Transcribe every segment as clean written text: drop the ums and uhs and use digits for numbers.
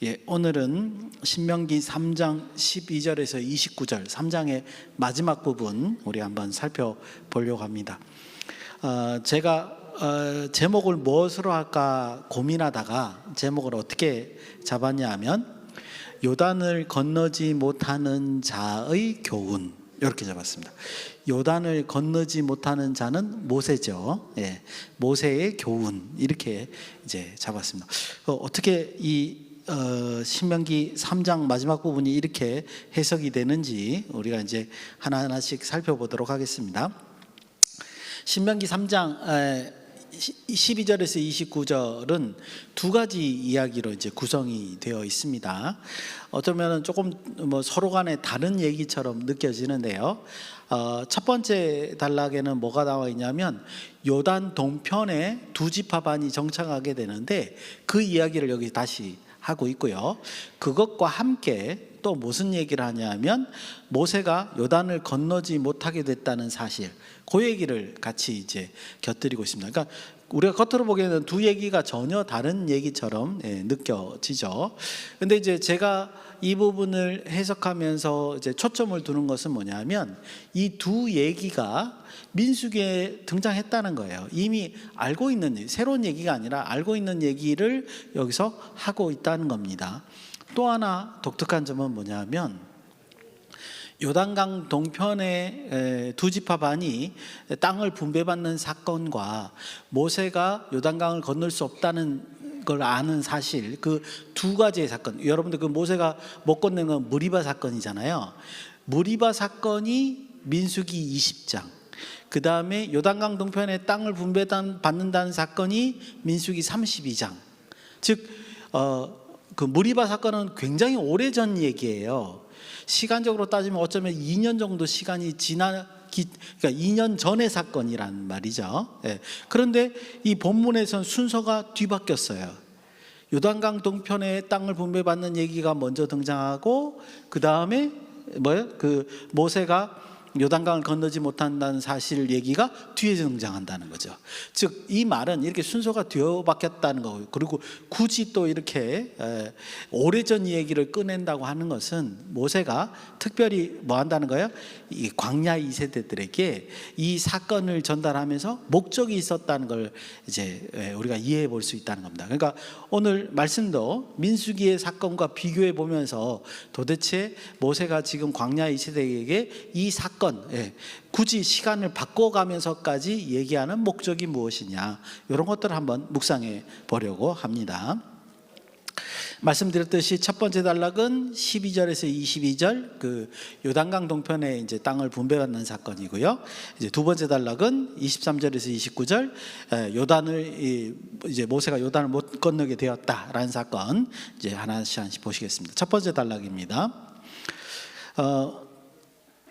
예, 오늘은 신명기 3장 12절에서 29절 3장의 마지막 부분 우리 한번 살펴보려고 합니다. 제가 제목을 무엇으로 할까 고민하다가 제목을 어떻게 잡았냐 하면 요단을 건너지 못하는 자의 교훈, 이렇게 잡았습니다. 요단을 건너지 못하는 자는 모세죠. 예, 모세의 교훈, 이렇게 이제 잡았습니다. 어떻게 이 신명기 3장 마지막 부분이 이렇게 해석이 되는지 우리가 이제 하나하나씩 살펴보도록 하겠습니다. 신명기 3장 12절에서 29절은 두 가지 이야기로 이제 구성이 되어 있습니다. 어쩌면 조금 서로 간에 다른 얘기처럼 느껴지는데요. 첫 번째 단락에는 뭐가 나와 있냐면 요단 동편에 두 지파 반이 정착하게 되는데 그 이야기를 여기 다시 하고 있고요. 그것과 함께 또 무슨 얘기를 하냐면 모세가 요단을 건너지 못하게 됐다는 사실, 그 얘기를 같이 이제 곁들이고 있습니다. 그러니까 우리가 겉으로 보기에는 두 얘기가 전혀 다른 얘기처럼 느껴지죠. 근데 이제 제가 이 부분을 해석하면서 이제 초점을 두는 것은 뭐냐면 이 두 얘기가 민수기에 등장했다는 거예요. 이미 알고 있는, 새로운 얘기가 아니라 알고 있는 얘기를 여기서 하고 있다는 겁니다. 또 하나 독특한 점은 뭐냐면 요단강 동편의 두 지파 반이 땅을 분배받는 사건과 모세가 요단강을 건널 수 없다는 걸 아는 사실, 그 두 가지의 사건, 여러분들 그 모세가 못 건넨 건 무리바 사건이잖아요. 무리바 사건이 민수기 20장, 그 다음에 요단강 동편의 땅을 분배받는다는 사건이 민수기 32장. 즉 그 무리바 사건은 굉장히 오래전 얘기예요. 시간적으로 따지면 어쩌면 2년 정도 시간이 그러니까 2년 전의 사건이란 말이죠. 예. 그런데 이 본문에선 순서가 뒤바뀌었어요. 요단강 동편의 땅을 분배받는 얘기가 먼저 등장하고 그 다음에 그 모세가 요단강을 건너지 못한다는 사실 얘기가 뒤에 등장한다는 거죠. 즉 이 말은 이렇게 순서가 뒤바뀌었다는 거고요. 그리고 굳이 또 이렇게 오래전 얘기를 꺼낸다고 하는 것은 모세가 특별히 뭐 한다는 거예요? 이 광야 2세대들에게 이 사건을 전달하면서 목적이 있었다는 걸 이제 우리가 이해해 볼 수 있다는 겁니다. 그러니까 오늘 말씀도 민수기의 사건과 비교해 보면서 도대체 모세가 지금 광야 2세대에게 이 사건, 굳이 시간을 바꿔가면서까지 얘기하는 목적이 무엇이냐, 이런 것들을 한번 묵상해 보려고 합니다. 말씀드렸듯이 첫 번째 단락은 12절에서 22절 그 요단강 동편에 이제 땅을 분배받는 사건이고요. 이제 두 번째 단락은 23절에서 29절 요단을 이제 모세가 요단을 못 건너게 되었다라는 사건, 이제 하나씩 보시겠습니다. 첫 번째 단락입니다.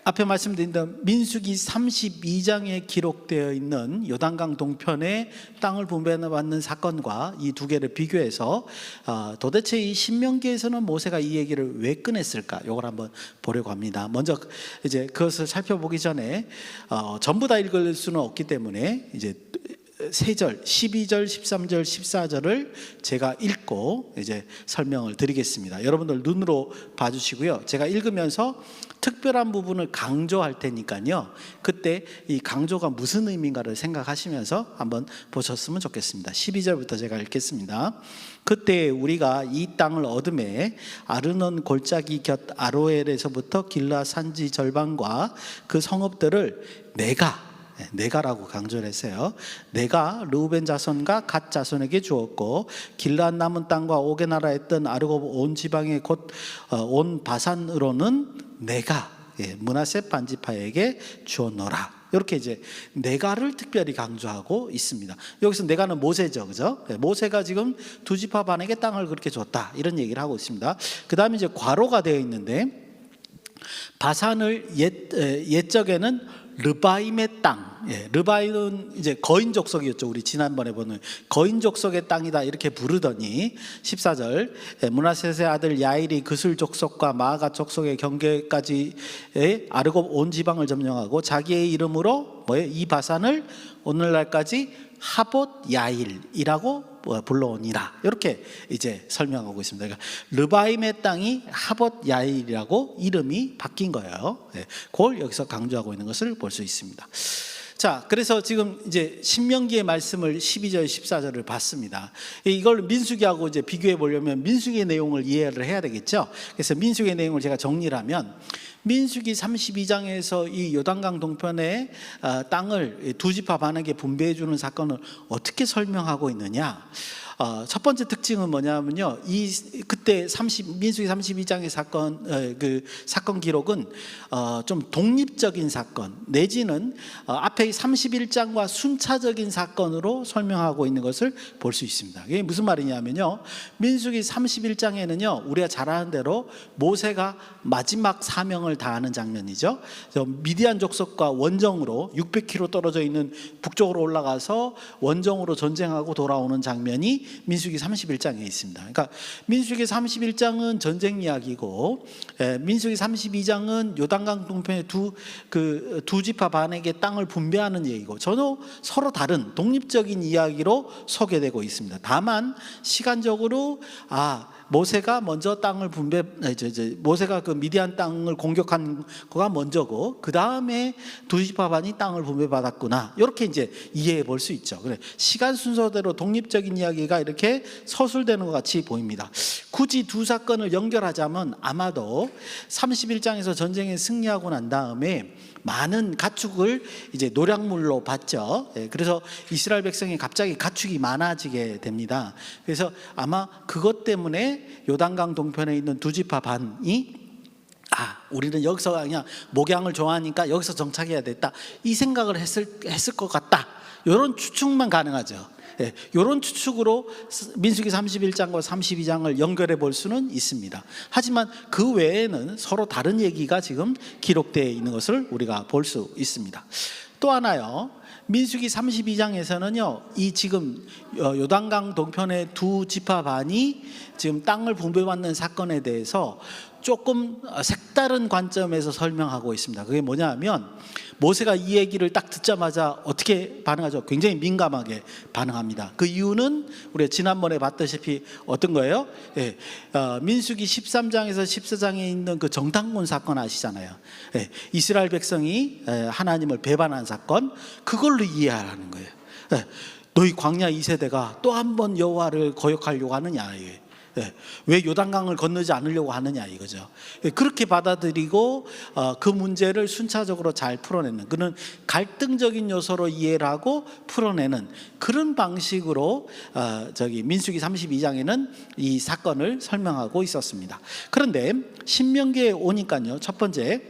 앞에 말씀드린 대로 민수기 32장에 기록되어 있는 요단강 동편의 땅을 분배받는 사건과 이 두 개를 비교해서 도대체 이 신명기에서는 모세가 이 얘기를 왜 꺼냈을까, 이걸 한번 보려고 합니다. 먼저 이제 그것을 살펴보기 전에 전부 다 읽을 수는 없기 때문에 이제 세 절, 12절, 13절, 14절을 제가 읽고 이제 설명을 드리겠습니다. 여러분들 눈으로 봐주시고요. 제가 읽으면서 특별한 부분을 강조할 테니까요. 그때 이 강조가 무슨 의미인가를 생각하시면서 한번 보셨으면 좋겠습니다. 12절부터 제가 읽겠습니다. 그때 우리가 이 땅을 얻음에 아르논 골짜기 곁 아로엘에서부터 길라 산지 절반과 그 성읍들을 내가라고 강조를 했어요. 내가 르우벤 자손과 갓 자손에게 주었고 길르앗 남은 땅과 옥의 나라에 있던 아르곱 온 지방의 곧 온 바산으로는 내가 므낫세 반지파에게 주었노라. 이렇게 이제 내가를 특별히 강조하고 있습니다. 여기서 내가는 모세죠, 그죠? 모세가 지금 두 지파 반에게 땅을 그렇게 줬다, 이런 얘기를 하고 있습니다. 그 다음에 이제 괄호가 되어 있는데 바산을 옛적에는 르바임의 땅, 르바임은 이제 거인 족속이었죠. 우리 지난번에 보는 거인 족속의 땅이다, 이렇게 부르더니 14절 므낫셋의 아들 야일이 그술 족속과 마아가 족속의 경계까지의 아르곱 온 지방을 점령하고 자기의 이름으로 이 바산을 오늘날까지 하봇 야일이라고 불러오니라. 이렇게 이제 설명하고 있습니다. 그러니까 르바임의 땅이 하봇 야일이라고 이름이 바뀐 거예요. 그걸 여기서 강조하고 있는 것을 볼 수 있습니다. 자, 그래서 지금 이제 신명기의 말씀을 12절, 14절을 봤습니다. 이걸 민수기하고 이제 비교해 보려면 민수기의 내용을 이해를 해야 되겠죠. 그래서 민수기의 내용을 제가 정리를 하면, 민수기 32장에서 이 요단강 동편의 땅을 두 지파 반에게 분배해 주는 사건을 어떻게 설명하고 있느냐. 첫 번째 특징은 뭐냐면요, 그때 민수기 32장의 사건, 그 사건 기록은 좀 독립적인 사건 내지는 앞에 31장과 순차적인 사건으로 설명하고 있는 것을 볼 수 있습니다. 이게 무슨 말이냐면요, 민수기 31장에는요 우리가 잘 아는 대로 모세가 마지막 사명을 다하는 장면이죠. 미디안 족속과 원정으로 600km 떨어져 있는 북쪽으로 올라가서 원정으로 전쟁하고 돌아오는 장면이 민수기 31장에 있습니다. 그러니까 민수기 31장은 전쟁 이야기고, 민수기 32장은 요단강 동편의 두 지파 반에게 땅을 분배하는 얘기고, 전혀 서로 다른 독립적인 이야기로 소개되고 있습니다. 다만 시간적으로 모세가 먼저 땅을 모세가 그 미디안 땅을 공격한 거가 먼저고, 그 다음에 두 지파 반이 땅을 분배받았구나, 이렇게 이제 이해해 볼 수 있죠. 그래, 시간 순서대로 독립적인 이야기가 이렇게 서술되는 것 같이 보입니다. 굳이 두 사건을 연결하자면 아마도 31장에서 전쟁에 승리하고 난 다음에 많은 가축을 이제 노략물로 받죠. 그래서 이스라엘 백성이 갑자기 가축이 많아지게 됩니다. 그래서 아마 그것 때문에 요단강 동편에 있는 두 지파 반이 우리는 여기서 그냥 목양을 좋아하니까 여기서 정착해야 됐다, 이 생각을 했을 것 같다, 이런 추측만 가능하죠. 이런 추측으로 민수기 31장과 32장을 연결해 볼 수는 있습니다. 하지만 그 외에는 서로 다른 얘기가 지금 기록되어 있는 것을 우리가 볼 수 있습니다. 또 하나요, 민수기 32장에서는요 이 지금 요단강 동편의 두 지파 반이 지금 땅을 분배받는 사건에 대해서 조금 색다른 관점에서 설명하고 있습니다. 그게 뭐냐면, 모세가 이 얘기를 딱 듣자마자 어떻게 반응하죠? 굉장히 민감하게 반응합니다. 그 이유는 우리가 지난번에 봤다시피 어떤 거예요? 민수기 13장에서 14장에 있는 그 정탐꾼 사건 아시잖아요. 이스라엘 백성이 하나님을 배반한 사건, 그걸로 이해하라는 거예요. 너희 광야 2세대가 또 한 번 여호와를 거역하려고 하느냐, 왜 요단강을 건너지 않으려고 하느냐 이거죠. 그렇게 받아들이고 그 문제를 순차적으로 잘 풀어내는, 그는 갈등적인 요소로 이해를 하고 풀어내는 그런 방식으로 민수기 32장에는 이 사건을 설명하고 있었습니다. 그런데 신명기에 오니까요, 첫 번째,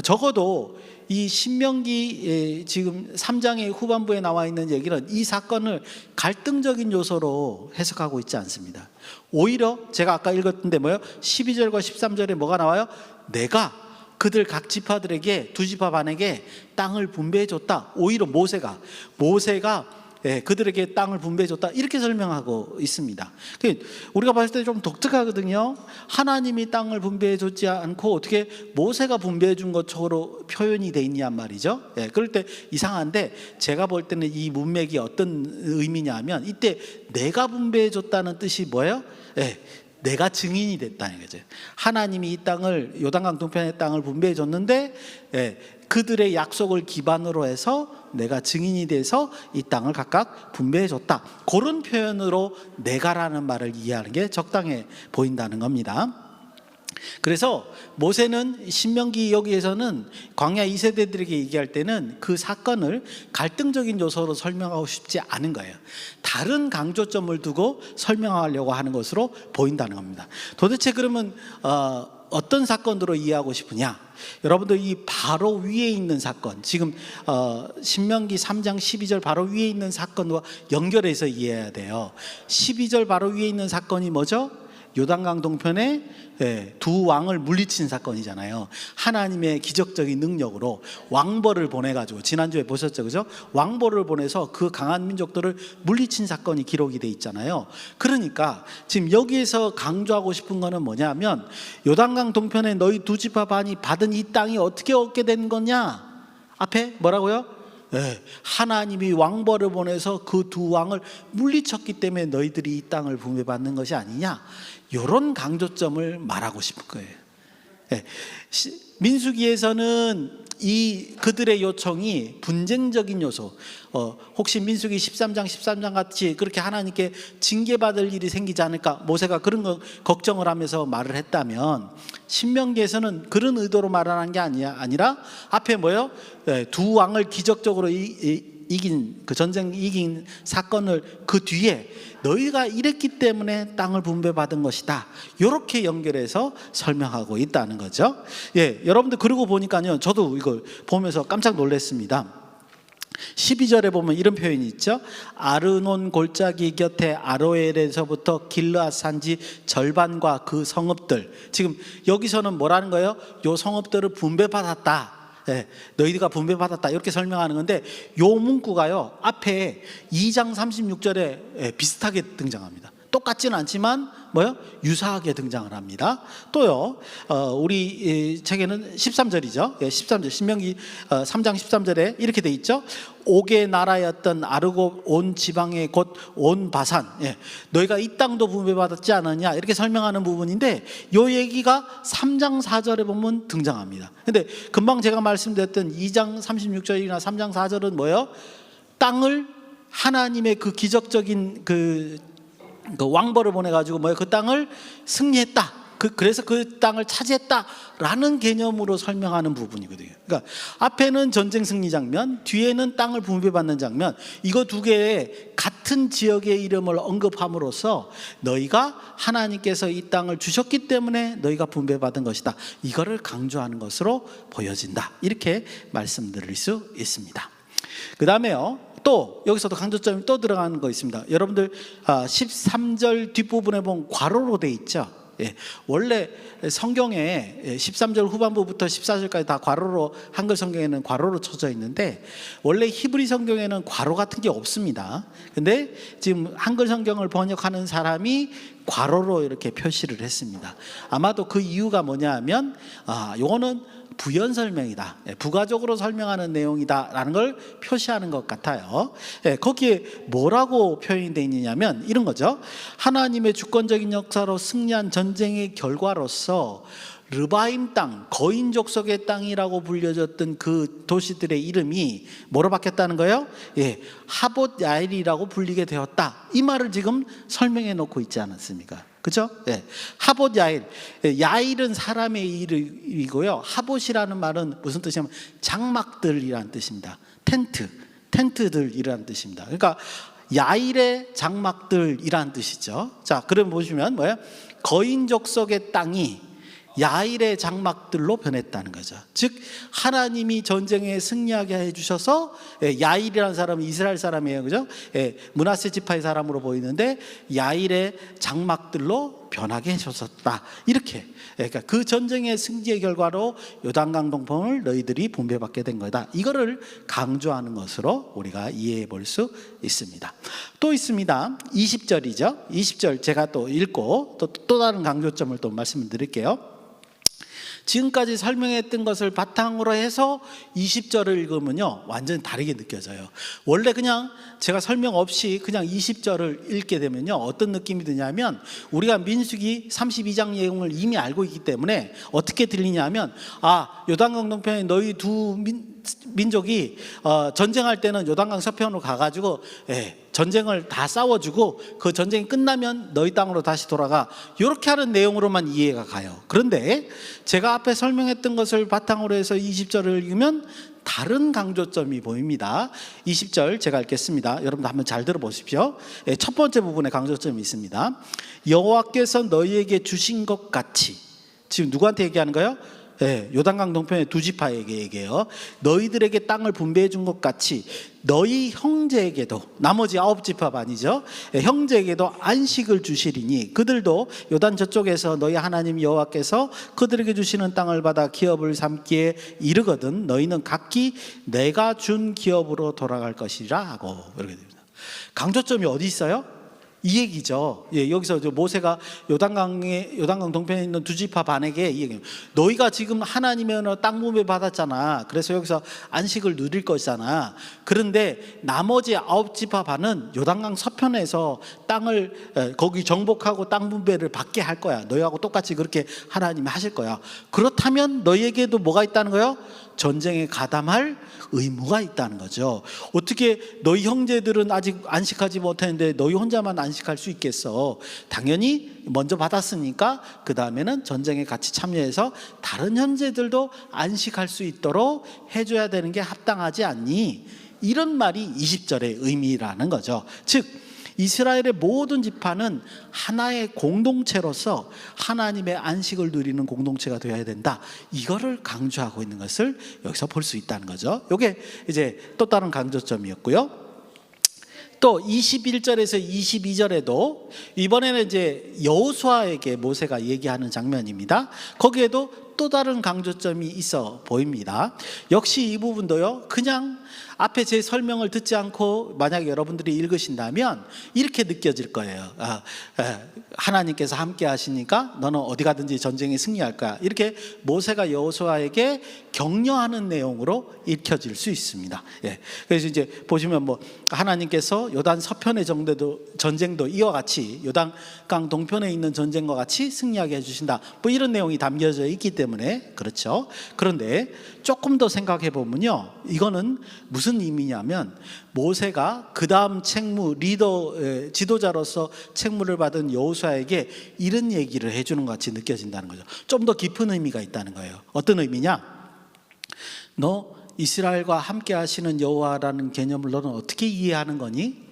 적어도 이 신명기 지금 3장의 후반부에 나와 있는 얘기는 이 사건을 갈등적인 요소로 해석하고 있지 않습니다. 오히려 제가 아까 읽었던데 12절과 13절에 뭐가 나와요? 내가 그들 각 지파들에게 두 지파 반에게 땅을 분배해 줬다. 오히려 모세가 그들에게 땅을 분배해 줬다, 이렇게 설명하고 있습니다. 우리가 봤을 때 좀 독특하거든요. 하나님이 땅을 분배해 줬지 않고 어떻게 모세가 분배해 준 것처럼 표현이 돼 있냔 말이죠. 그럴 때 이상한데, 제가 볼 때는 이 문맥이 어떤 의미냐면, 이때 내가 분배해 줬다는 뜻이 뭐예요? 내가 증인이 됐다는 거죠. 하나님이 이 땅을, 요단강 동편의 땅을 분배해 줬는데 그들의 약속을 기반으로 해서 내가 증인이 돼서 이 땅을 각각 분배해 줬다, 그런 표현으로 내가라는 말을 이해하는 게 적당해 보인다는 겁니다. 그래서 모세는 신명기 여기에서는 광야 2세대들에게 얘기할 때는 그 사건을 갈등적인 요소로 설명하고 싶지 않은 거예요. 다른 강조점을 두고 설명하려고 하는 것으로 보인다는 겁니다. 도대체 그러면 어떤 사건으로 이해하고 싶으냐? 여러분들 이 바로 위에 있는 사건, 지금 신명기 3장 12절 바로 위에 있는 사건과 연결해서 이해해야 돼요. 12절 바로 위에 있는 사건이 뭐죠? 요단강 동편에 두 왕을 물리친 사건이잖아요. 하나님의 기적적인 능력으로 왕벌을 보내가지고, 지난주에 보셨죠, 그죠? 왕벌을 보내서 그 강한 민족들을 물리친 사건이 기록이 돼 있잖아요. 그러니까 지금 여기에서 강조하고 싶은 거는 뭐냐면, 요단강 동편에 너희 두 지파 반이 받은 이 땅이 어떻게 얻게 된 거냐? 앞에 뭐라고요? 하나님이 왕벌을 보내서 그 두 왕을 물리쳤기 때문에 너희들이 이 땅을 분배받는 것이 아니냐, 이런 강조점을 말하고 싶은 거예요. 민수기에서는 그들의 요청이 분쟁적인 요소, 혹시 민수기 13장 같이 그렇게 하나님께 징계받을 일이 생기지 않을까, 모세가 그런 거 걱정을 하면서 말을 했다면, 신명기에서는 그런 의도로 말하는 게 아니라 앞에 뭐예요? 두 왕을 기적적으로 이긴, 그 전쟁 이긴 사건을 그 뒤에 너희가 이랬기 때문에 땅을 분배받은 것이다, 이렇게 연결해서 설명하고 있다는 거죠. 여러분들 그러고 보니까요, 저도 이걸 보면서 깜짝 놀랐습니다. 12절에 보면 이런 표현이 있죠. 아르논 골짜기 곁에 아로엘에서부터 길르앗 산지 절반과 그 성읍들. 지금 여기서는 뭐라는 거예요? 요 성읍들을 분배받았다, 너희가 분배받았다, 이렇게 설명하는 건데, 요 문구가요 앞에 2장 36절에 비슷하게 등장합니다. 똑같지는 않지만 뭐요? 유사하게 등장을 합니다. 또요, 우리 책에는 13절이죠. 13절, 신명기 3장 13절에 이렇게 돼 있죠. 옥의 나라였던 아르고 온 지방의 곧 온 바산, 너희가 이 땅도 분배받았지 않았냐, 이렇게 설명하는 부분인데, 요 얘기가 3장 4절에 보면 등장합니다. 근데 금방 제가 말씀드렸던 2장 36절이나 3장 4절은 뭐예요? 땅을 하나님의 그 기적적인 그 왕벌을 보내가지고 그 땅을 승리했다, 그래서 그 땅을 차지했다라는 개념으로 설명하는 부분이거든요. 그러니까 앞에는 전쟁 승리 장면, 뒤에는 땅을 분배받는 장면, 이거 두 개의 같은 지역의 이름을 언급함으로써 너희가 하나님께서 이 땅을 주셨기 때문에 너희가 분배받은 것이다, 이거를 강조하는 것으로 보여진다, 이렇게 말씀드릴 수 있습니다. 그 다음에요, 또 여기서도 강조점이 또 들어가는 거 있습니다. 여러분들 13절 뒷부분에 보면 괄호로 돼 있죠. 원래 성경에 13절 후반부부터 14절까지 다 괄호로, 한글 성경에는 괄호로 쳐져 있는데, 원래 히브리 성경에는 괄호 같은 게 없습니다. 근데 지금 한글 성경을 번역하는 사람이 괄호로 이렇게 표시를 했습니다. 아마도 그 이유가 뭐냐 하면, 요거는 부연 설명이다, 부가적으로 설명하는 내용이다라는 걸 표시하는 것 같아요. 거기에 뭐라고 표현이 되어 있느냐면 이런 거죠. 하나님의 주권적인 역사로 승리한 전쟁의 결과로서 르바임 땅, 거인 족속의 땅이라고 불려졌던 그 도시들의 이름이 뭐로 바뀌었다는 거예요? 하봇 야일이라고 불리게 되었다, 이 말을 지금 설명해 놓고 있지 않았습니까? 그렇죠? 하봇 야일, 야일은 사람의 이름이고요, 하봇이라는 말은 무슨 뜻이냐면 장막들이라는 뜻입니다. 텐트들이라는 뜻입니다. 그러니까 야일의 장막들이라는 뜻이죠. 자, 그럼 보시면 뭐예요? 거인 족속의 땅이 야일의 장막들로 변했다는 거죠. 즉 하나님이 전쟁에 승리하게 해주셔서, 야일이라는 사람은 이스라엘 사람이에요, 그죠? 므낫세 지파의 사람으로 보이는데 야일의 장막들로 변하게 해주셨다, 이렇게. 그러니까 그 전쟁의 승리의 결과로 요단강 동편을 너희들이 분배받게 된 거다, 이거를 강조하는 것으로 우리가 이해해 볼 수 있습니다. 또 있습니다. 20절이죠. 20절 제가 또 읽고 또 다른 강조점을 또 말씀을 드릴게요. 지금까지 설명했던 것을 바탕으로 해서 20절을 읽으면요, 완전히 다르게 느껴져요. 원래 그냥 제가 설명 없이 그냥 20절을 읽게 되면요, 어떤 느낌이 드냐면, 우리가 민수기 32장 내용을 이미 알고 있기 때문에 어떻게 들리냐면, 요단강 동편에 너희 두 민족이 전쟁할 때는 요단강 서편으로 가가지고 전쟁을 다 싸워주고 그 전쟁이 끝나면 너희 땅으로 다시 돌아가, 이렇게 하는 내용으로만 이해가 가요. 그런데 제가 앞에 설명했던 것을 바탕으로 해서 20절을 읽으면 다른 강조점이 보입니다. 20절 제가 읽겠습니다. 여러분들 한번 잘 들어보십시오. 첫 번째 부분에 강조점이 있습니다. 여호와께서 너희에게 주신 것 같이, 지금 누구한테 얘기하는 거예요? 요단강 동편의 두 지파에게 얘기해요. 너희들에게 땅을 분배해 준 것 같이 너희 형제에게도, 나머지 9지파 아니죠, 형제에게도 안식을 주시리니 그들도 요단 저쪽에서 너희 하나님 여호와께서 그들에게 주시는 땅을 받아 기업을 삼기에 이르거든 너희는 각기 내가 준 기업으로 돌아갈 것이라 하고, 이렇게 됩니다. 강조점이 어디 있어요? 이 얘기죠. 예, 여기서 모세가 요단강 동편에 있는 두 지파 반에게 이 얘기예요. 너희가 지금 하나님의 은혜로 땅 분배 받았잖아. 그래서 여기서 안식을 누릴 것이잖아. 그런데 나머지 9지파 반은 요단강 서편에서 땅을 거기 정복하고 땅 분배를 받게 할 거야. 너희하고 똑같이 그렇게 하나님이 하실 거야. 그렇다면 너희에게도 뭐가 있다는 거예요? 전쟁에 가담할 의무가 있다는 거죠. 어떻게 너희 형제들은 아직 안식하지 못했는데 너희 혼자만 안식할 수 있겠어? 당연히 먼저 받았으니까 그 다음에는 전쟁에 같이 참여해서 다른 형제들도 안식할 수 있도록 해줘야 되는 게 합당하지 않니? 이런 말이 20절의 의미라는 거죠. 즉 이스라엘의 모든 지파는 하나의 공동체로서 하나님의 안식을 누리는 공동체가 되어야 된다. 이거를 강조하고 있는 것을 여기서 볼 수 있다는 거죠. 이게 이제 또 다른 강조점이었고요. 또 21절에서 22절에도 이번에는 이제 여호수아에게 모세가 얘기하는 장면입니다. 거기에도 또 다른 강조점이 있어 보입니다. 역시 이 부분도요, 그냥 앞에 제 설명을 듣지 않고 만약에 여러분들이 읽으신다면 이렇게 느껴질 거예요. 하나님께서 함께 하시니까 너는 어디 가든지 전쟁에 승리할 거야. 이렇게 모세가 여호수아에게 격려하는 내용으로 읽혀질 수 있습니다. 예. 그래서 이제 보시면 뭐 하나님께서 요단 서편의 전쟁도 이와 같이 요단강 동편에 있는 전쟁과 같이 승리하게 해주신다. 뭐 이런 내용이 담겨져 있기 때문에 그렇죠. 그런데 조금 더 생각해 보면요, 이거는 무슨 의미냐면 모세가 그 다음 책무 지도자로서 책무를 받은 여호수아에게 이런 얘기를 해주는 것 같이 느껴진다는 거죠. 좀 더 깊은 의미가 있다는 거예요. 어떤 의미냐? 너 이스라엘과 함께 하시는 여호와라는 개념을 너는 어떻게 이해하는 거니?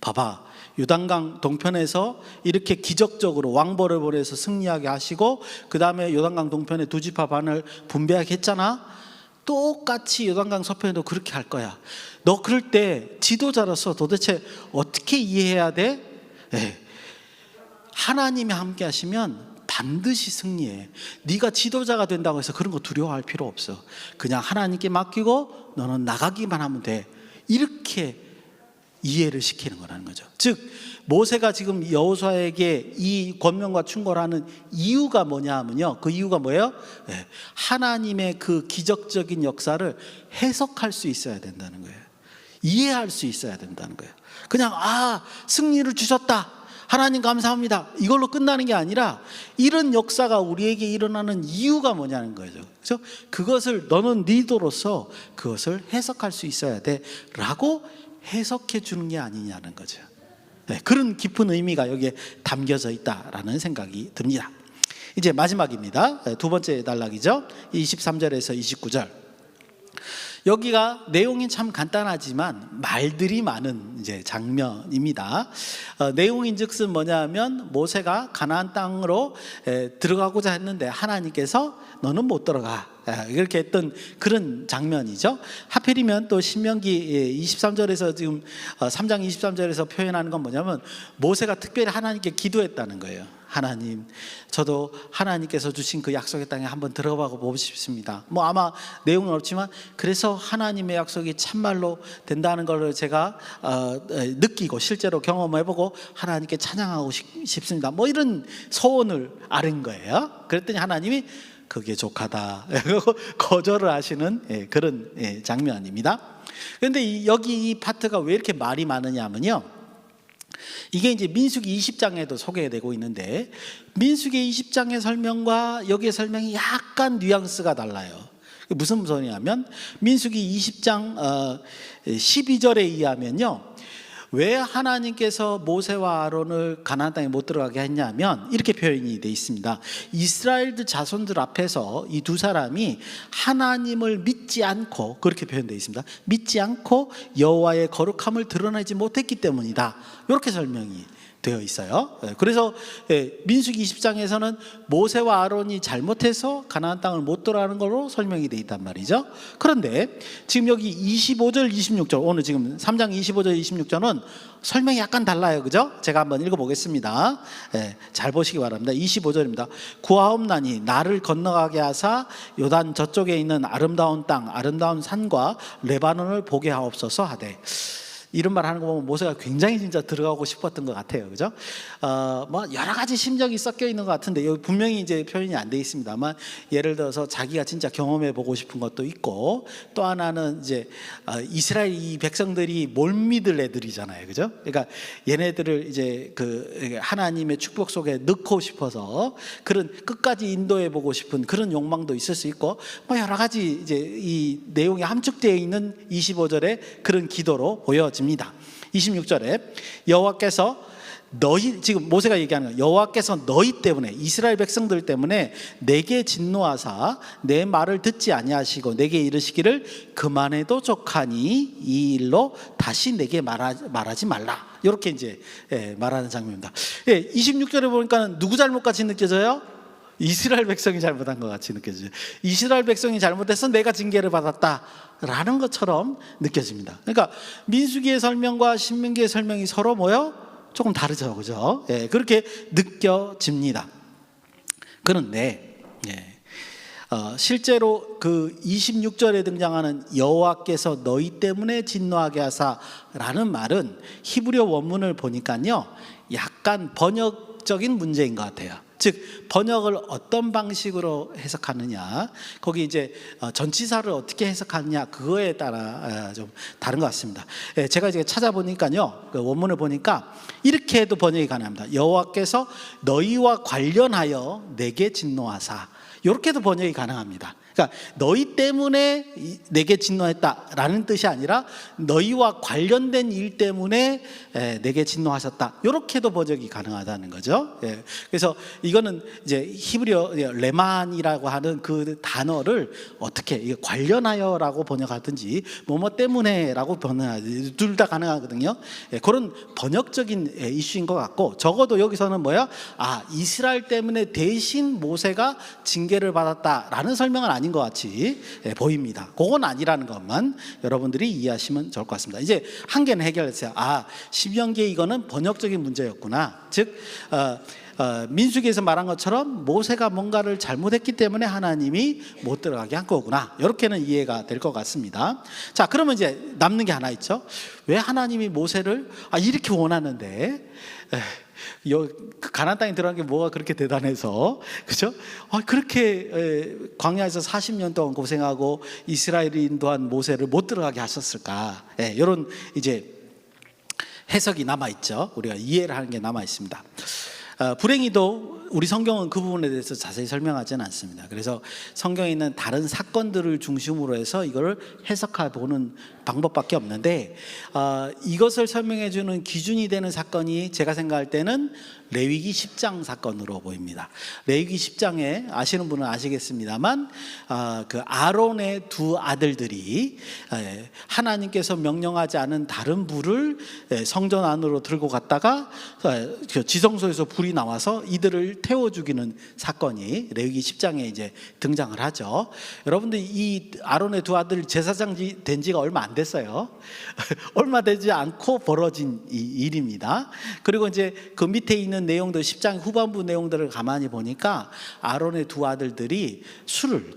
봐봐, 요단강 동편에서 이렇게 기적적으로 왕벌을 보내서 승리하게 하시고 그 다음에 요단강 동편에 두 지파 반을 분배하게 했잖아. 똑같이 요단강 서편에도 그렇게 할 거야. 너 그럴 때 지도자로서 도대체 어떻게 이해해야 돼? 네. 하나님이 함께 하시면 반드시 승리해. 네가 지도자가 된다고 해서 그런 거 두려워할 필요 없어. 그냥 하나님께 맡기고 너는 나가기만 하면 돼. 이렇게 이해를 시키는 거라는 거죠. 즉 모세가 지금 여호수아에게 이 권면과 충고를 하는 이유가 뭐냐 하면요, 그 이유가 뭐예요? 네. 하나님의 그 기적적인 역사를 해석할 수 있어야 된다는 거예요. 이해할 수 있어야 된다는 거예요. 그냥 승리를 주셨다, 하나님 감사합니다, 이걸로 끝나는 게 아니라 이런 역사가 우리에게 일어나는 이유가 뭐냐는 거죠. 그래서 그것을 너는 리더로서 그것을 해석할 수 있어야 돼 라고 해석해 주는 게 아니냐는 거죠. 네, 그런 깊은 의미가 여기에 담겨져 있다라는 생각이 듭니다. 이제 마지막입니다. 두 번째 단락이죠. 23절에서 29절. 여기가 내용이 참 간단하지만 말들이 많은 이제 장면입니다. 내용인즉슨 뭐냐면 모세가 가나안 땅으로 들어가고자 했는데 하나님께서 너는 못 들어가, 이렇게 했던 그런 장면이죠. 하필이면 또 신명기 23절에서 지금 3장 23절에서 표현하는 건 뭐냐면 모세가 특별히 하나님께 기도했다는 거예요. 하나님, 저도 하나님께서 주신 그 약속의 땅에 한번 들어가 보고 싶습니다. 뭐 아마 내용은 없지만 그래서 하나님의 약속이 참말로 된다는 걸 제가 느끼고 실제로 경험해보고 하나님께 찬양하고 싶습니다. 뭐 이런 소원을 아는 거예요. 그랬더니 하나님이 그게 족하다 거절을 하시는 그런 장면입니다. 그런데 여기 이 파트가 왜 이렇게 말이 많으냐 하면요, 이게 이제 민수기 20장에도 소개되고 있는데 민수기 20장의 설명과 여기의 설명이 약간 뉘앙스가 달라요. 무슨 소리냐면 민수기 20장 12절에 의하면요, 왜 하나님께서 모세와 아론을 가나안 땅에 못 들어가게 했냐면 이렇게 표현이 되어 있습니다. 이스라엘들 자손들 앞에서 이 두 사람이 하나님을 믿지 않고, 그렇게 표현되어 있습니다. 믿지 않고 여호와의 거룩함을 드러내지 못했기 때문이다, 이렇게 설명이 되어 있어요. 그래서 민수기 20장에서는 모세와 아론이 잘못해서 가나안 땅을 못 들어가는 걸로 설명이 되어 있단 말이죠. 그런데 지금 여기 25절 26절, 오늘 지금 3장 25절 26절은 설명이 약간 달라요. 그죠? 제가 한번 읽어보겠습니다. 잘 보시기 바랍니다. 25절입니다. 구하옵나니 나를 건너가게 하사 요단 저쪽에 있는 아름다운 땅, 아름다운 산과 레바논을 보게 하옵소서 하되. 이런 말 하는 거 보면 모세가 굉장히 진짜 들어가고 싶었던 것 같아요, 그죠? 뭐 여러 가지 심정이 섞여 있는 것 같은데 여기 분명히 이제 표현이 안 돼 있습니다만, 예를 들어서 자기가 진짜 경험해 보고 싶은 것도 있고, 또 하나는 이제 이스라엘 이 백성들이 못 믿을 애들이잖아요, 그죠? 그러니까 얘네들을 이제 그 하나님의 축복 속에 넣고 싶어서 그런 끝까지 인도해 보고 싶은 그런 욕망도 있을 수 있고, 뭐 여러 가지 이제 이 내용이 함축되어 있는 25절의 그런 기도로 보여집니다. 26절에 여호와께서 너희, 지금 모세가 얘기하는 거예요. 여호와께서 너희 때문에, 이스라엘 백성들 때문에 내게 진노하사 내 말을 듣지 아니하시고 내게 이르시기를 그만해도 족하니 이 일로 다시 내게 말하지 말라. 이렇게 이제 말하는 장면입니다. 26절에 보니까 누구 잘못같이 느껴져요? 이스라엘 백성이 잘못한 것 같이 느껴져요. 이스라엘 백성이 잘못해서 내가 징계를 받았다라는 것처럼 느껴집니다. 그러니까 민수기의 설명과 신명기의 설명이 서로 뭐요? 조금 다르죠, 그죠? 그렇게 느껴집니다. 그런데 실제로 그 26절에 등장하는 여호와께서 너희 때문에 진노하게 하사라는 말은 히브리어 원문을 보니까요, 약간 번역적인 문제인 것 같아요. 즉 번역을 어떤 방식으로 해석하느냐, 거기 이제 전치사를 어떻게 해석하느냐, 그거에 따라 좀 다른 것 같습니다. 제가 이제 찾아보니까요, 그 원문을 보니까 이렇게 해도 번역이 가능합니다. 여호와께서 너희와 관련하여 내게 진노하사, 이렇게도 번역이 가능합니다. 그러니까 너희 때문에 내게 진노했다라는 뜻이 아니라 너희와 관련된 일 때문에 내게 진노하셨다, 이렇게도 번역이 가능하다는 거죠. 그래서 이거는 이제 히브리어 레만이라고 하는 그 단어를 어떻게 관련하여라고 번역하든지 뭐뭐 때문에라고 번역하든지 둘 다 가능하거든요. 그런 번역적인 이슈인 것 같고, 적어도 여기서는 뭐야? 이스라엘 때문에 대신 모세가 징계를 받았다라는 설명은 아닌 것 같이 보입니다. 그건 아니라는 것만 여러분들이 이해하시면 좋을 것 같습니다. 이제 한 개는 해결했어요. 신명기에 이거는 번역적인 문제였구나. 즉 민수기에서 말한 것처럼 모세가 뭔가를 잘못했기 때문에 하나님이 못 들어가게 한 거구나, 이렇게는 이해가 될 것 같습니다. 자, 그러면 이제 남는 게 하나 있죠. 왜 하나님이 모세를 이렇게 원하는데 가나안 땅에 들어간 게 뭐가 그렇게 대단해서, 그죠? 그렇게 광야에서 40년 동안 고생하고 이스라엘이 인도한 모세를 못 들어가게 하셨을까? 이런 이제 해석이 남아 있죠. 우리가 이해를 하는 게 남아 있습니다. 불행히도 우리 성경은 그 부분에 대해서 자세히 설명하지는 않습니다. 그래서 성경에 있는 다른 사건들을 중심으로 해서 이걸 해석해 보는 방법밖에 없는데, 이것을 설명해 주는 기준이 되는 사건이 제가 생각할 때는 레위기 10장 사건으로 보입니다. 레위기 10장에 아시는 분은 아시겠습니다만, 그 아론의 두 아들들이 하나님께서 명령하지 않은 다른 불을 성전 안으로 들고 갔다가 지성소에서 불이 나와서 이들을 태워 죽이는 사건이 레위기 10장에 이제 등장을 하죠. 여러분들, 이 아론의 두 아들 제사장 된 지가 얼마 안 됐어요. 얼마 되지 않고 벌어진 이 일입니다. 그리고 이제 그 밑에 있는 내용들, 10장 후반부 내용들을 가만히 보니까 아론의 두 아들들이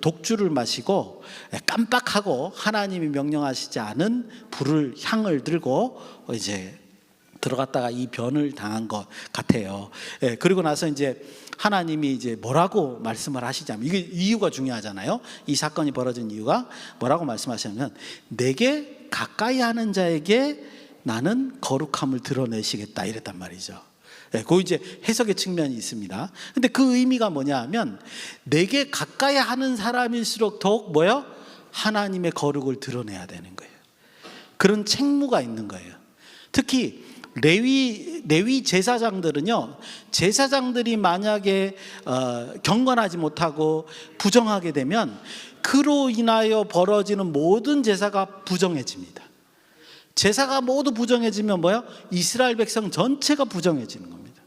독주를 마시고 깜빡하고 하나님이 명령하시지 않은 불을, 향을 들고 이제 들어갔다가 이 변을 당한 것 같아요. 그리고 나서 이제 하나님이 이제 뭐라고 말씀을 하시자면, 이게 이유가 중요하잖아요. 이 사건이 벌어진 이유가 뭐라고 말씀하시냐면, 내게 가까이 하는 자에게 나는 거룩함을 드러내시겠다, 이랬단 말이죠. 그 이제 해석의 측면이 있습니다. 근데 그 의미가 뭐냐 하면, 내게 가까이 하는 사람일수록 더욱 뭐요? 하나님의 거룩을 드러내야 되는 거예요. 그런 책무가 있는 거예요. 특히 레위 제사장들은요, 제사장들이 만약에 경건하지 못하고 부정하게 되면 그로 인하여 벌어지는 모든 제사가 부정해집니다. 제사가 모두 부정해지면 뭐야? 이스라엘 백성 전체가 부정해지는 겁니다.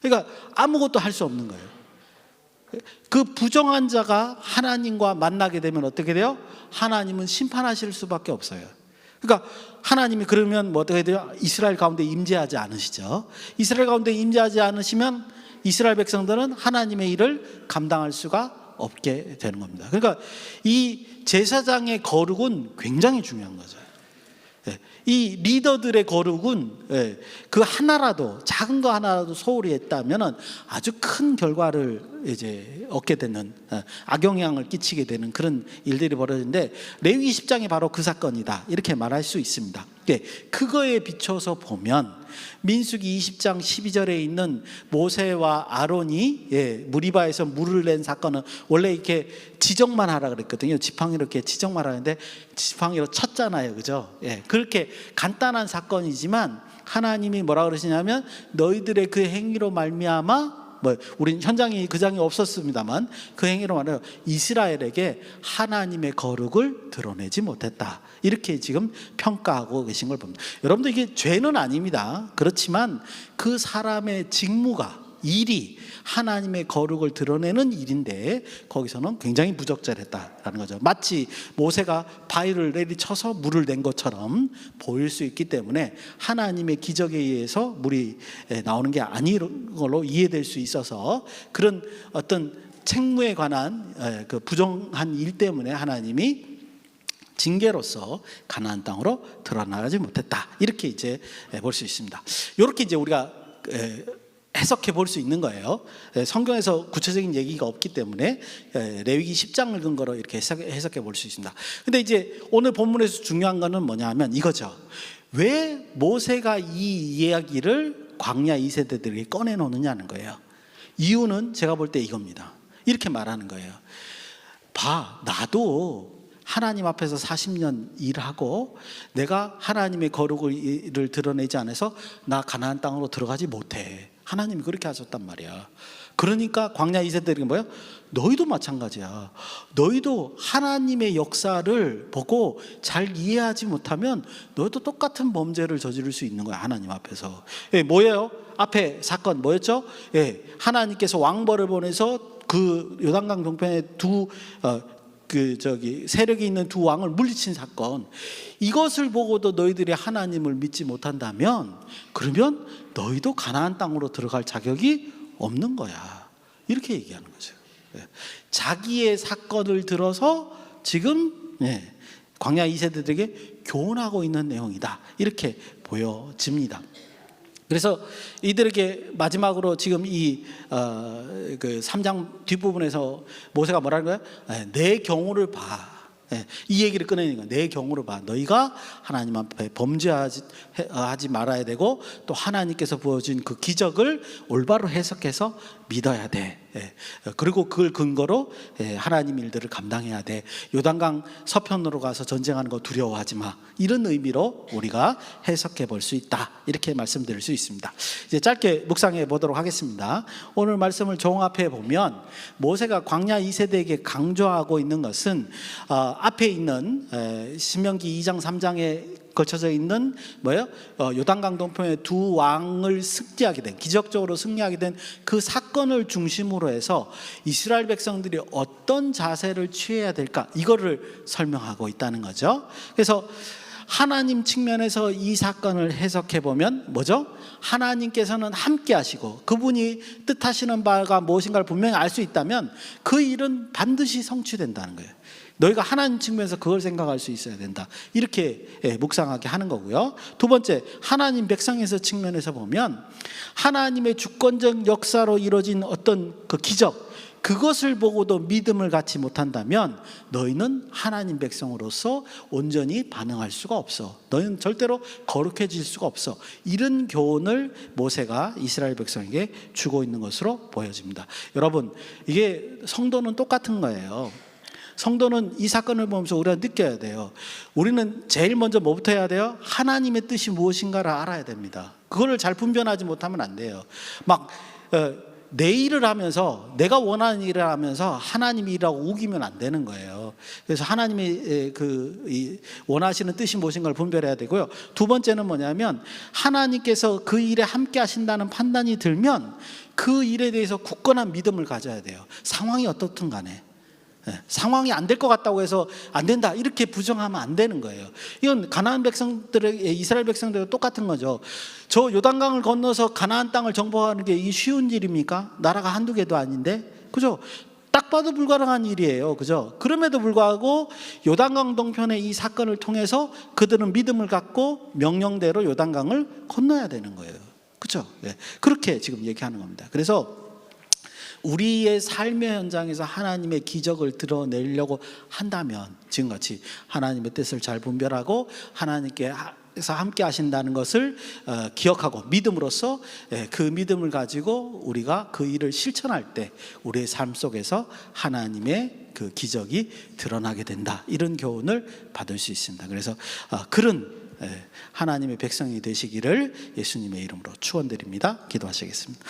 그러니까 아무것도 할 수 없는 거예요. 그 부정한 자가 하나님과 만나게 되면 어떻게 돼요? 하나님은 심판하실 수밖에 없어요. 그러니까 하나님이 그러면 뭐 어떻게 돼요? 이스라엘 가운데 임재하지 않으시죠. 이스라엘 가운데 임재하지 않으시면 이스라엘 백성들은 하나님의 일을 감당할 수가 없게 되는 겁니다. 그러니까 이 제사장의 거룩은 굉장히 중요한 거죠. 이 리더들의 거룩은 그 하나라도, 작은 거 하나라도 소홀히 했다면 아주 큰 결과를 이제 얻게 되는, 악영향을 끼치게 되는 그런 일들이 벌어지는데, 레위기 10장이 바로 그 사건이다 이렇게 말할 수 있습니다. 그거에 비춰서 보면 민수기 20장 12절에 있는 모세와 아론이 무리바에서 물을 낸 사건은 원래 이렇게 지정만 하라 그랬거든요. 지팡이로 이렇게 지정만 하는데 지팡이로 쳤잖아요, 그죠? 그렇게 간단한 사건이지만 하나님이 뭐라 그러시냐면, 너희들의 그 행위로 말미암아, 우린 현장이 그 장이 없었습니다만 그 행위로 말하여 이스라엘에게 하나님의 거룩을 드러내지 못했다 이렇게 지금 평가하고 계신 걸 봅니다. 여러분들, 이게 죄는 아닙니다. 그렇지만 그 사람의 직무가, 일이 하나님의 거룩을 드러내는 일인데 거기서는 굉장히 부적절했다라는 거죠. 마치 모세가 바위를 내리쳐서 물을 낸 것처럼 보일 수 있기 때문에 하나님의 기적에 의해서 물이 나오는 게 아닌 걸로 이해될 수 있어서, 그런 어떤 책무에 관한 그 부정한 일 때문에 하나님이 징계로서 가나안 땅으로 드러나지 못했다 이렇게 이제 볼 수 있습니다. 이렇게 이제 우리가 해석해 볼 수 있는 거예요. 성경에서 구체적인 얘기가 없기 때문에 레위기 10장을 근거로 이렇게 해석해 볼 수 있습니다. 근데 이제 오늘 본문에서 중요한 거는 뭐냐 하면 이거죠. 왜 모세가 이 이야기를 광야 2세대들에게 꺼내놓느냐는 거예요. 이유는 제가 볼 때 이겁니다. 이렇게 말하는 거예요. 봐, 나도 하나님 앞에서 40년 일하고 내가 하나님의 거룩을 드러내지 않아서 나 가나안 땅으로 들어가지 못해. 하나님이 그렇게 하셨단 말이야. 그러니까 광야 2세들이 뭐예요? 너희도 마찬가지야. 너희도 하나님의 역사를 보고 잘 이해하지 못하면 너희도 똑같은 범죄를 저지를 수 있는 거야, 하나님 앞에서. 뭐예요? 앞에 사건 뭐였죠? 하나님께서 왕벌을 보내서 그 요단강 동편에 세력이 있는 두 왕을 물리친 사건, 이것을 보고도 너희들이 하나님을 믿지 못한다면 그러면 너희도 가나안 땅으로 들어갈 자격이 없는 거야 이렇게 얘기하는 거죠. 자기의 사건을 들어서 지금 광야 2세대들에게 교훈하고 있는 내용이다 이렇게 보여집니다. 그래서 이들에게 마지막으로 지금 그 3장 뒷부분에서 모세가 뭐라는 거야? 내 경우를 봐. 이 얘기를 꺼내는 거야. 내 경우를 봐. 너희가 하나님 앞에 범죄하지 말아야 되고, 또 하나님께서 보여준 그 기적을 올바로 해석해서 믿어야 돼. 그리고 그걸 근거로 하나님 일들을 감당해야 돼. 요단강 서편으로 가서 전쟁하는 거 두려워하지 마. 이런 의미로 우리가 해석해 볼 수 있다 이렇게 말씀드릴 수 있습니다. 이제 짧게 묵상해 보도록 하겠습니다. 오늘 말씀을 종합해 보면 모세가 광야 2세대에게 강조하고 있는 것은 앞에 있는 신명기 2장 3장에 걸쳐져 있는 뭐예요? 요단강 동편의 두 왕을 승리하게 된, 기적적으로 승리하게 된 그 사건을 중심으로 해서 이스라엘 백성들이 어떤 자세를 취해야 될까, 이거를 설명하고 있다는 거죠. 그래서 하나님 측면에서 이 사건을 해석해 보면 뭐죠? 하나님께서는 함께 하시고 그분이 뜻하시는 바가 무엇인가를 분명히 알 수 있다면 그 일은 반드시 성취된다는 거예요. 너희가 하나님 측면에서 그걸 생각할 수 있어야 된다 이렇게 묵상하게 하는 거고요. 두 번째, 하나님 백성에서 측면에서 보면 하나님의 주권적 역사로 이루어진 어떤 그 기적, 그것을 보고도 믿음을 갖지 못한다면 너희는 하나님 백성으로서 온전히 반응할 수가 없어. 너희는 절대로 거룩해질 수가 없어. 이런 교훈을 모세가 이스라엘 백성에게 주고 있는 것으로 보여집니다. 여러분, 이게 성도는 똑같은 거예요. 성도는 이 사건을 보면서 우리가 느껴야 돼요. 우리는 제일 먼저 뭐부터 해야 돼요? 하나님의 뜻이 무엇인가를 알아야 됩니다. 그거를 잘 분별하지 못하면 안 돼요. 내 일을 하면서, 내가 원하는 일을 하면서 하나님이 일하고 우기면 안 되는 거예요. 그래서 하나님의 원하시는 뜻이 무엇인가를 분별해야 되고요. 두 번째는 뭐냐면 하나님께서 그 일에 함께 하신다는 판단이 들면 그 일에 대해서 굳건한 믿음을 가져야 돼요. 상황이 어떻든 간에. 상황이 안 될 것 같다고 해서 안 된다 이렇게 부정하면 안 되는 거예요. 이건 가나안 백성들의, 이스라엘 백성들과 똑같은 거죠. 저 요단강을 건너서 가나안 땅을 정복하는 게 이 쉬운 일입니까? 나라가 한두 개도 아닌데, 그죠? 딱 딱 봐도 불가능한 일이에요. 그죠? 그럼에도 불구하고 요단강 동편의 이 사건을 통해서 그들은 믿음을 갖고 명령대로 요단강을 건너야 되는 거예요. 그죠? 예. 그렇게 지금 얘기하는 겁니다. 그래서 우리의 삶의 현장에서 하나님의 기적을 드러내려고 한다면 지금같이 하나님의 뜻을 잘 분별하고 하나님께서 함께 하신다는 것을 기억하고 믿음으로써 그 믿음을 가지고 우리가 그 일을 실천할 때 우리의 삶 속에서 하나님의 그 기적이 드러나게 된다, 이런 교훈을 받을 수 있습니다. 그래서 그런 하나님의 백성이 되시기를 예수님의 이름으로 축원드립니다. 기도하시겠습니다.